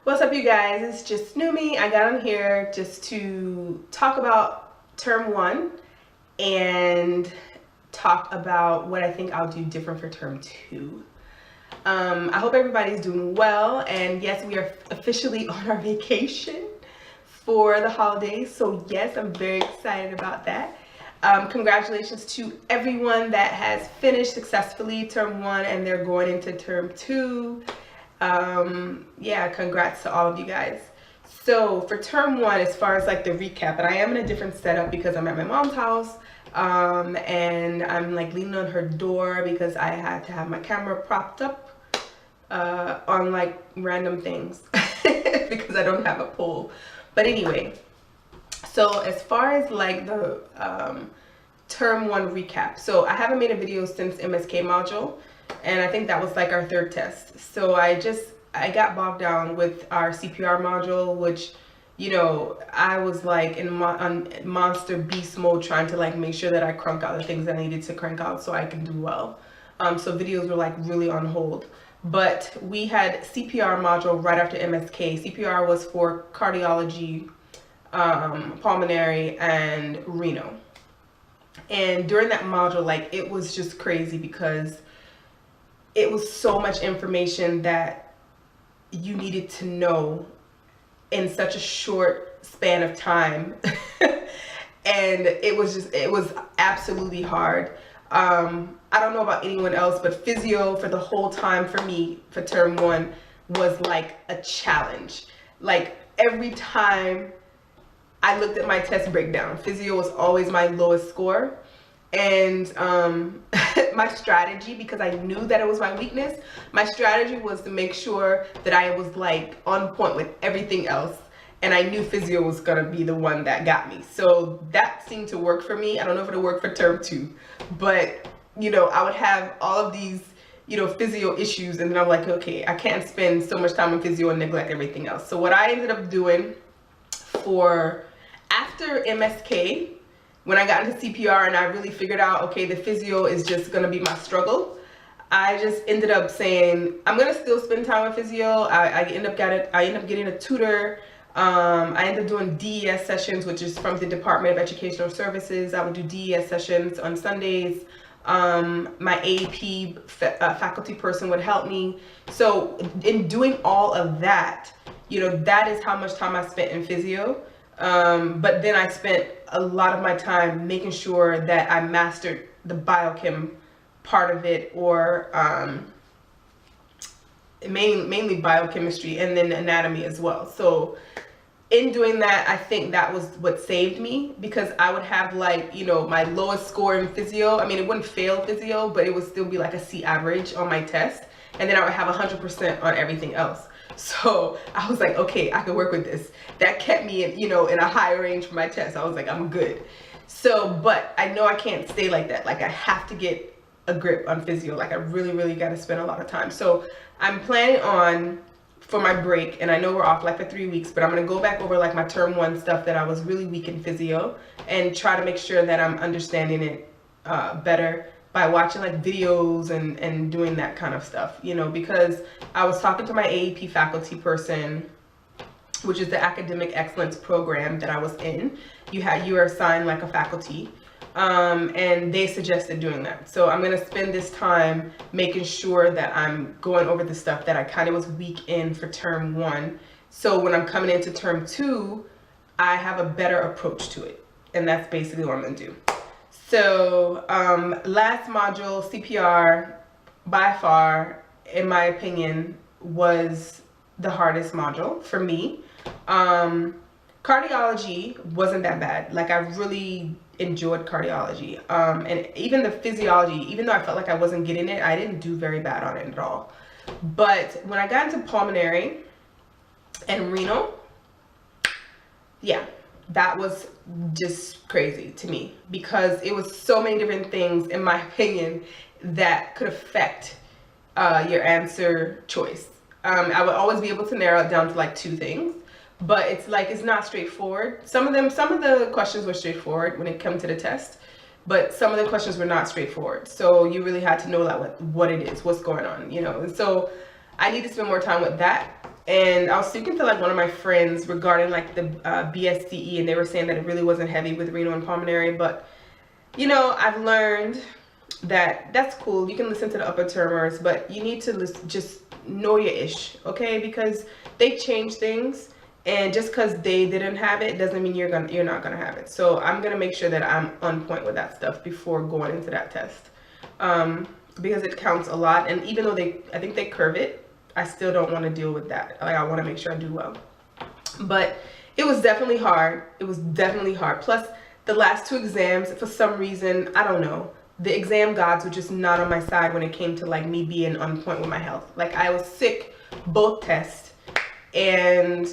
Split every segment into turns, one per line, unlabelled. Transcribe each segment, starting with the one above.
What's up, you guys? It's just new me. I got on here just to talk about term one and talk about what I think I'll do different for term two. I hope everybody's doing well, and yes, we are officially on our vacation for the holidays, so yes, I'm very excited about that. Congratulations to everyone that has finished successfully term one and they're going into term two. Yeah, congrats to all of you guys. So for term one, as far as like the recap, and I am in a different setup because I'm at my mom's house, and I'm like leaning on her door because I had to have my camera propped up on like random things because I don't have a pole. But anyway, so as far as like the term one recap, so I haven't made a video since MSK module, and I think that was like our third test. So I got bogged down with our CPR module, which, you know, I was like on monster beast mode trying to like make sure that I crank out the things that I needed to crank out so I can do well. So videos were like really on hold. But we had CPR module right after MSK. CPR was for cardiology, pulmonary, and renal. And during that module, like, it was just crazy because it was so much information that you needed to know in such a short span of time. And it was absolutely hard. I don't know about anyone else, but physio for the whole time for me for term one was like a challenge. Like every time I looked at my test breakdown, physio was always my lowest score. And my strategy, because I knew that it was my weakness, my strategy was to make sure that I was like on point with everything else. And I knew physio was gonna be the one that got me. So that seemed to work for me. I don't know if it'll work for term two, but you know, I would have all of these, you know, physio issues, and then I'm like, okay, I can't spend so much time on physio and neglect everything else. So what I ended up doing for after MSK, when I got into CPR and I really figured out, okay, the physio is just gonna be my struggle, I just ended up saying, I'm gonna still spend time with physio. I end up getting a tutor. I ended up doing DES sessions, which is from the Department of Educational Services. I would do DES sessions on Sundays. My AAP faculty person would help me. So in doing all of that, you know, that is how much time I spent in physio. But then I spent a lot of my time making sure that I mastered the biochem part of it, or mainly biochemistry, and then anatomy as well. So in doing that, I think that was what saved me, because I would have like, you know, my lowest score in physio. I mean, it wouldn't fail physio, but it would still be like a C average on my test. And then I would have 100% on everything else. So I was like, okay, I can work with this. That kept me in, you know, in a higher range for my test. I was like, I'm good. So, but I know I can't stay like that. Like I have to get a grip on physio. Like I really got to spend a lot of time. So I'm planning on, for my break, and I know we're off like for 3 weeks, but I'm going to go back over like my term one stuff that I was really weak in physio, and try to make sure that I'm understanding it better by watching like videos and doing that kind of stuff, you know, because I was talking to my AAP faculty person, which is the Academic Excellence program that I was in. You are assigned like a faculty, and they suggested doing that. So I'm gonna spend this time making sure that I'm going over the stuff that I kind of was weak in for term one. So when I'm coming into term two, I have a better approach to it. And that's basically what I'm gonna do. So last module, CPR, by far, in my opinion, was the hardest module for me. Cardiology wasn't that bad. Like I really enjoyed cardiology. And even the physiology, even though I felt like I wasn't getting it, I didn't do very bad on it at all. But when I got into pulmonary and renal, yeah, that was just crazy to me, because it was so many different things, in my opinion, that could affect your answer choice. I would always be able to narrow it down to like 2 things, but it's like, it's not straightforward. Some of the questions were straightforward when it came to the test, but some of the questions were not straightforward. So you really had to know like what it is, what's going on, you know. And so I need to spend more time with that. And I was speaking to like one of my friends regarding like the BSCE, and they were saying that it really wasn't heavy with renal and pulmonary. But you know, I've learned that that's cool. You can listen to the upper termers, but you need to just know your ish, okay? Because they change things, and just because they didn't have it doesn't mean you're not gonna have it. So I'm gonna make sure that I'm on point with that stuff before going into that test, because it counts a lot. And even though I think they curve it, I still don't want to deal with that. Like, I want to make sure I do well. But it was definitely hard. It was definitely hard. Plus, the last 2 exams, for some reason, I don't know, the exam gods were just not on my side when it came to like me being on point with my health. Like, I was sick both tests, and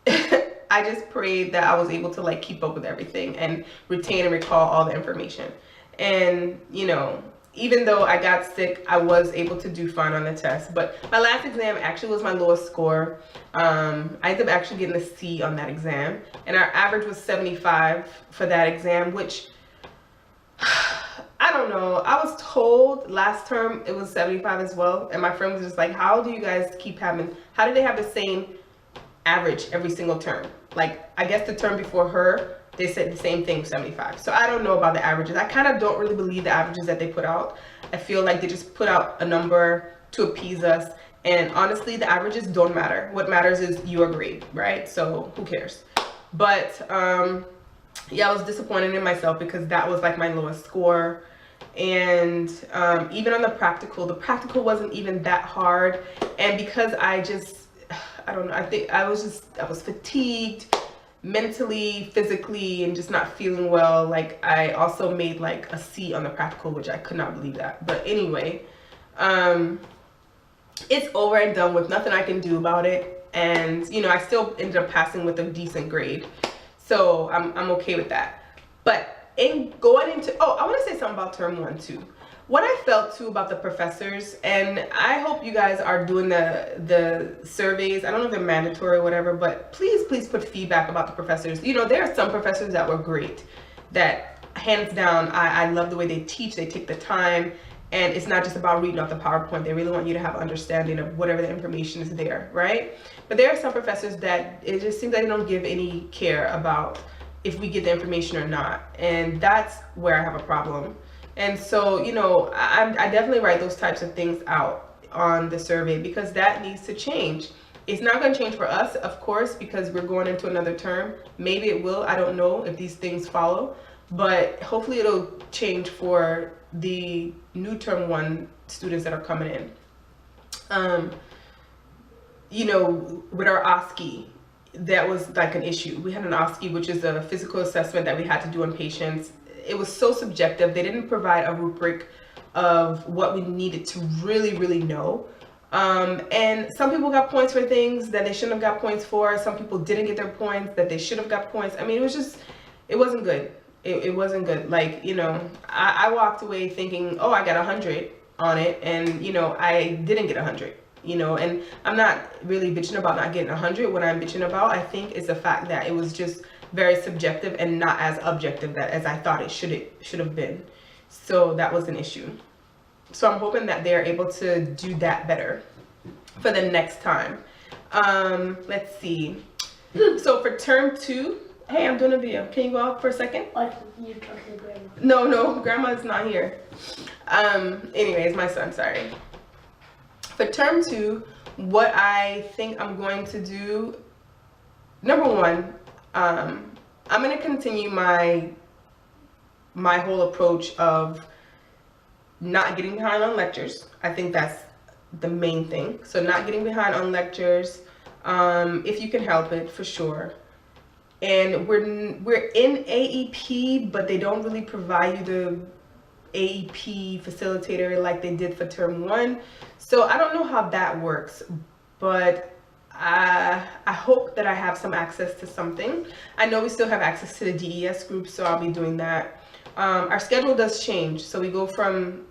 I just prayed that I was able to like keep up with everything and retain and recall all the information. And you know, even though I got sick, I was able to do fine on the test. But my last exam actually was my lowest score. I ended up actually getting a C on that exam, and our average was 75 for that exam, which I don't know. I was told last term it was 75 as well, and my friend was just like, how do you guys keep having, how do they have the same average every single term? Like, I guess the term before her, they said the same thing, 75. So I don't know about the averages. I kind of don't really believe the averages that they put out. I feel like they just put out a number to appease us. And honestly, the averages don't matter. What matters is your grade, right? So who cares? But yeah, I was disappointed in myself because that was like my lowest score. And even on the practical wasn't even that hard. And because I don't know, I think I was fatigued mentally, physically, and just not feeling well. Like, I also made like a C on the practical, which I could not believe that. But anyway, it's over and done with, nothing I can do about it. And you know, I still ended up passing with a decent grade, so I'm okay with that. But in going into, I want to say something about term 1 too. What I felt too about the professors, and I hope you guys are doing the surveys. I don't know if they're mandatory or whatever, but please put feedback about the professors. You know, there are some professors that were great, that hands down, I love the way they teach. They take the time, and it's not just about reading off the PowerPoint. They really want you to have understanding of whatever the information is there, right? But there are some professors that it just seems like they don't give any care about if we get the information or not, and that's where I have a problem. And so, you know, I definitely write those types of things out on the survey, because that needs to change. It's not going to change for us, of course, because we're going into another term. Maybe it will. I don't know if these things follow, but hopefully it'll change for the new term 1 students that are coming in. You know, with our OSCE, that was like an issue. We had an OSCE, which is a physical assessment that we had to do on patients. It was so subjective. They didn't provide a rubric of what we needed to really know. And some people got points for things that they shouldn't have got points for. Some people didn't get their points that they should have got points. I mean, it wasn't good. It wasn't good. Like, you know, I walked away thinking, oh, I got 100 on it. And, you know, I didn't get 100. You know, and I'm not really bitching about not getting 100. What I'm bitching about, I think, is the fact that it was just very subjective and not as objective as I thought it should have been. So that was an issue. So I'm hoping that they're able to do that better for the next time. Let's see. So for term 2, hey, I'm doing a video. Can you go out for a second?
You're talking to grandma.
No, grandma's not here. Anyways, my son, sorry. For term 2, what I think I'm going to do, number 1, I'm going to continue my whole approach of not getting behind on lectures. I think that's the main thing. So not getting behind on lectures, if you can help it, for sure. And we're in AEP, but they don't really provide you the AEP facilitator like they did for term 1. So I don't know how that works, but I hope that I have some access to something. I know we still have access to the DES group, so I'll be doing that. Our schedule does change, so we go from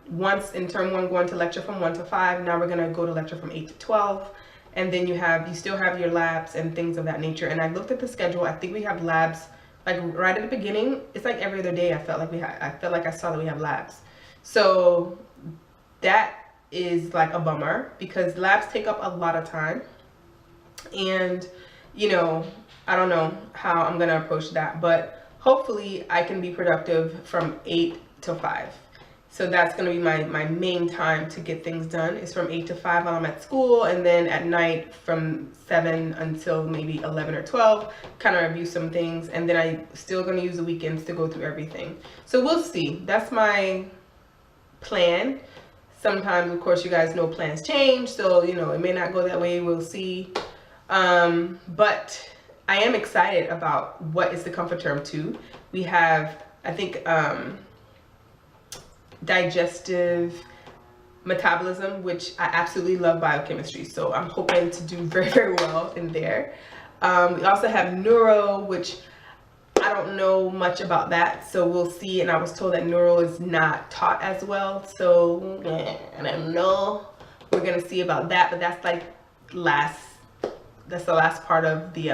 once in term 1 going to lecture from 1 to 5. Now we're going to go to lecture from 8 to 12, and then you still have your labs and things of that nature. And I looked at the schedule. I think we have labs like right at the beginning. It's like every other day. I felt like I saw that we have labs. So that is like a bummer, because labs take up a lot of time. And, you know, I don't know how I'm going to approach that, but hopefully I can be productive from 8 to 5. So that's going to be my main time to get things done, is from 8 to 5 while I'm at school, and then at night from 7 until maybe 11 or 12, kind of review some things, and then I'm still going to use the weekends to go through everything. So we'll see. That's my plan. Sometimes, of course, you guys know plans change, so, you know, it may not go that way. We'll see. But I am excited about what is to come for term 2. We have, I think, digestive metabolism, which I absolutely love biochemistry, so I'm hoping to do very, very well in there. We also have neuro, which I don't know much about that, so we'll see. And I was told that neuro is not taught as well, so I don't know. We're gonna see about that, but that's like that's the last part of the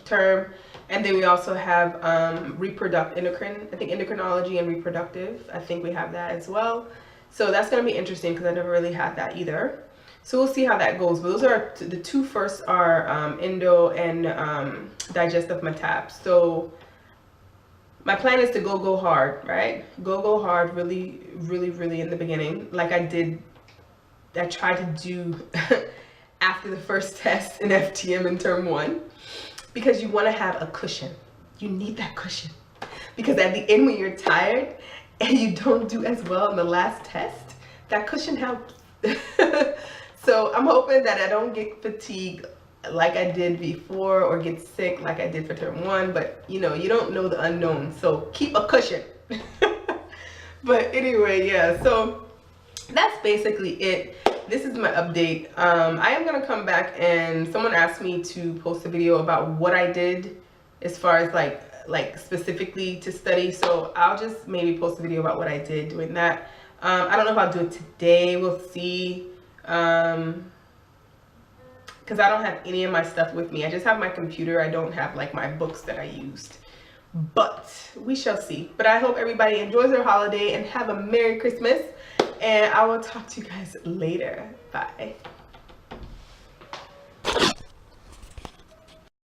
term. And then we also have endocrinology and reproductive. I think we have that as well. So that's going to be interesting because I never really had that either. So we'll see how that goes. But those are the two first are endo and digestive metab. So my plan is to go hard, right? Go hard, really, really, really in the beginning. Like I tried to do after the first test in FTM in term 1. Because you want to have a cushion. You need that cushion. Because at the end when you're tired and you don't do as well in the last test, that cushion helps. So I'm hoping that I don't get fatigued like I did before or get sick like I did for term 1. But you know, you don't know the unknown. So keep a cushion. But anyway, yeah. So that's basically it. This is my update. I am gonna come back, and someone asked me to post a video about what I did as far as like specifically to study. So I'll just maybe post a video about what I did doing that. I don't know if I'll do it today. We'll see. Because I don't have any of my stuff with me. I just have my computer. I don't have like my books that I used. But we shall see. But I hope everybody enjoys their holiday and have a Merry Christmas. And I will talk to you guys later. Bye.